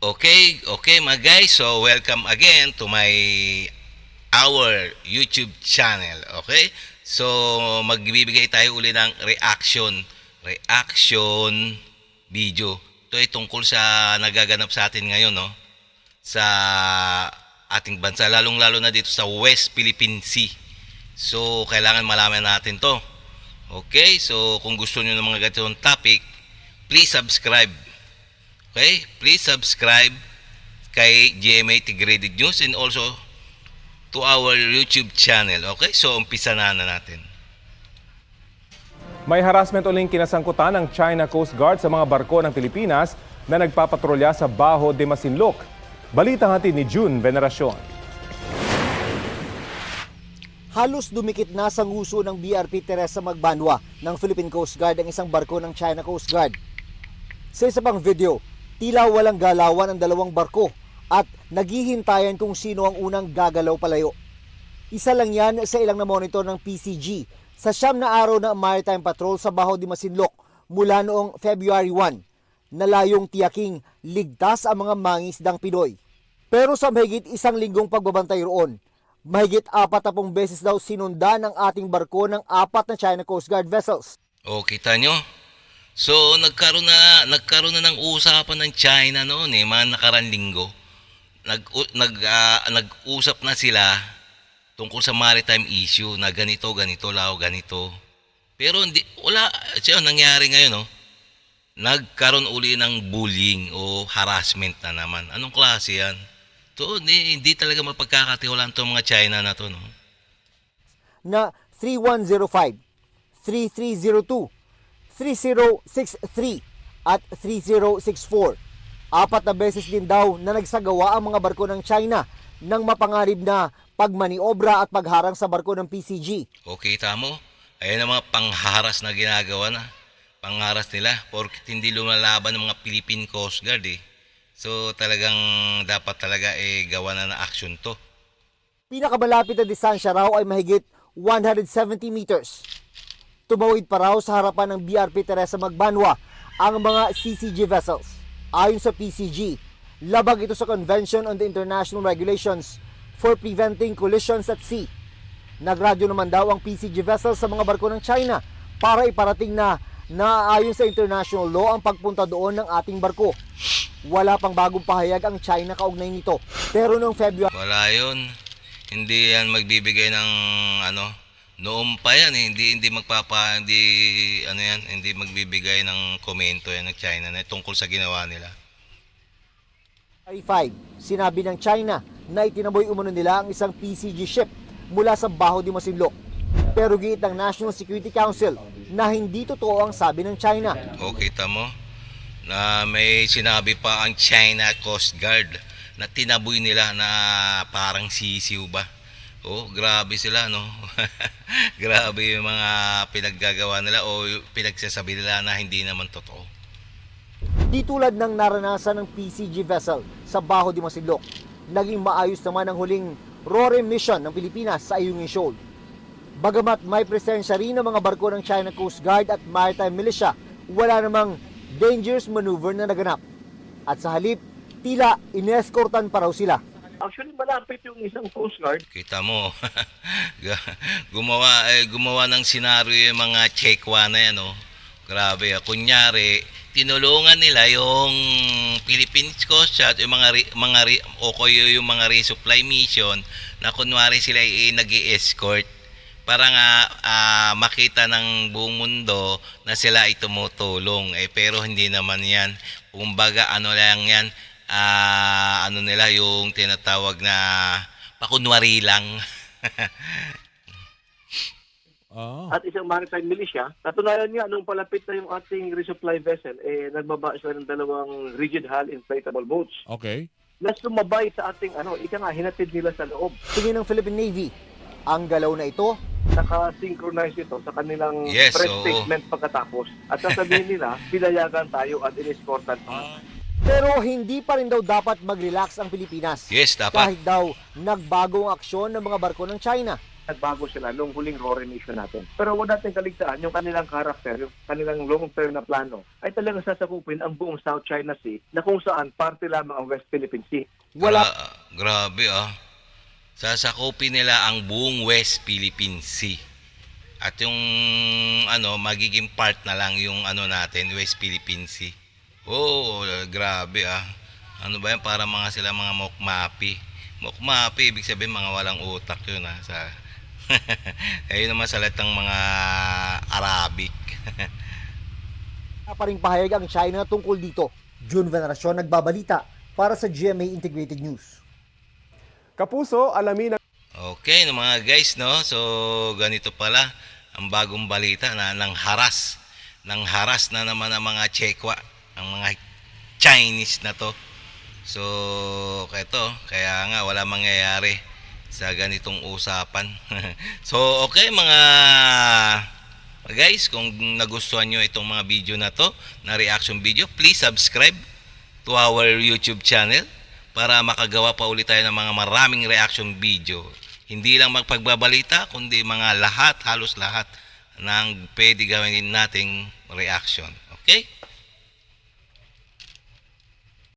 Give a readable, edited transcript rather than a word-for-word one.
Okay mga guys, so welcome again to our YouTube channel. Okay? So magbibigay tayo uli ng reaction video. Ito ay tungkol sa nagaganap sa atin ngayon, no? Sa ating bansa, lalong-lalo na dito sa West Philippine Sea. So kailangan malaman natin 'to. Okay? So kung gusto niyo ng mga ganitong topic, please subscribe. Okay? Please subscribe kay GMA Integrated News and also to our YouTube channel. Okay? So, umpisa na natin. May harassment uling kinasangkutan ng China Coast Guard sa mga barko ng Pilipinas na nagpapatrolya sa Baho de Masinloc. Balitang hatid ni June Veneracion. Halos dumikit na sa nguso ng BRP Teresa Magbanwa ng Philippine Coast Guard ang isang barko ng China Coast Guard. Sa isa pang video, tila walang galawan ang dalawang barko at naghihintayan kung sino ang unang gagalaw palayo. Isa lang yan sa ilang na-monitor ng PCG sa 9 na araw na maritime patrol sa Baho de Masinloc mula noong February 1 na layong tiyaking ligtas ang mga mangisdang Pinoy. Pero sa mahigit isang linggong pagbabantay roon, mahigit 40 beses daw sinundan ang ating barko ng 4 na China Coast Guard vessels. O, kita nyo? So, nagkaroon na ng usapan ng China noon mga nakarang linggo. Nag-usap na sila tungkol sa maritime issue na ganito, ganito. Pero nangyari ngayon, no? Nagkaroon uli ng bullying o harassment na naman. Anong klase yan? So, hindi talaga mapagkakatiwalaan itong mga China na to, no? Na 3105, 3302, 3063 at 3064. 4 na beses din daw na nagsagawa ang mga barko ng China ng mapangarib na pagmaniobra at pagharang sa barko ng PCG. Okay, tamo. Ayan ang mga pangharas na ginagawa na. Pangharas nila porket hindi lumalaban ng mga Philippine Coast Guard eh. So talagang dapat talaga gawa na action to. Pinakamalapit na distansya raw ay mahigit 170 meters. Tumawid pa raw sa harapan ng BRP Teresa Magbanwa ang mga CCG vessels. Ayon sa PCG, labag ito sa Convention on the International Regulations for Preventing Collisions at Sea. Nagradyo naman daw ang PCG vessels sa mga barko ng China para iparating na naayon sa international law ang pagpunta doon ng ating barko. Wala pang bagong pahayag ang China kaugnay nito. Pero noong February... Wala yun. Hindi yan magbibigay ng noon pa yan hindi magbibigay ng komento yan ng China na tungkol sa ginawa nila. 5, sinabi ng China na itinaboy umano nila ang isang PCG ship mula sa Baho de Masinloc. Pero giit ng National Security Council na hindi totoo ang sabi ng China. Okay, tamo na may sinabi pa ang China Coast Guard na tinaboy nila na parang sisiw ba. Oh, grabe sila, no? Grabe yung mga pinaggagawa nila o pinagsasabi nila na hindi naman totoo. Di tulad ng naranasan ng PCG vessel sa Baho de Masinloc, naging maayos naman ang huling RORE mission ng Pilipinas sa Ayungin Shoal. Bagamat may presensya rin ng mga barko ng China Coast Guard at Maritime Militia, wala namang dangerous maneuver na naganap. At sa halip, tila ineskortan pa raw sila. Actually, malapit yung isang Coast Guard. Kita mo, gumawa ng senaryo yung mga Chekwa na yan, no? Grabe, kunyari, tinulungan nila yung Philippine Coast Guard, yung yung mga resupply mission na kunwari sila nag-i-escort para nga makita ng buong mundo na sila ay tumutulong. Pero hindi naman yan. Kumbaga, lang yan, nila yung tinatawag na pakunwari lang. At isang maritime militia. Natunayan nga, nung palapit na yung ating resupply vessel, nagbaba sila ng 2 rigid hull inflatable boats. Okay. Na sumabay sa ating, hinatid nila sa loob. Tingin ng Philippine Navy, ang galaw na ito, Naka-synchronize ito sa kanilang Yes, press oo. statement pagkatapos. At sasabihin nila, pinayagan tayo at inescortan pa. pero hindi pa rin daw dapat mag-relax ang Pilipinas. Yes, dapat. Kahit daw nagbagong aksyon ng mga barko ng China. nagbago sila nung huling Rory mission natin. Pero huwag natin kaligtaan yung kanilang character, yung kanilang long-term na plano ay talagang sasakupin ang buong South China Sea na kung saan parte lamang ang West Philippine Sea. Wala Grabe Sasakupin nila ang buong West Philippine Sea. At yung magiging part na lang yung natin, West Philippine Sea. Oh, grabe Ano ba yan? Para sila mga mokmapi. Mokmapi, ibig sabihin mga walang utak yun sa ayun naman sa lahat ng mga Arabic. pa ring pahayag ang China tungkol dito. June Veneracion nagbabalita para sa GMA Integrated News. Kapuso, alamin ang Okay, mga guys, no? So, ganito pala ang bagong balita na nang haras na naman ang mga Chekwa, ang mga Chinese na to. So, kaya nga wala mangyayari sa ganitong usapan. So, okay mga guys, kung nagustuhan nyo itong mga video na to, na reaction video, please subscribe to our YouTube channel para makagawa pa ulit tayo ng mga maraming reaction video. Hindi lang magpagbabalita, kundi mga halos lahat ng pwede gawin nating reaction. Okay?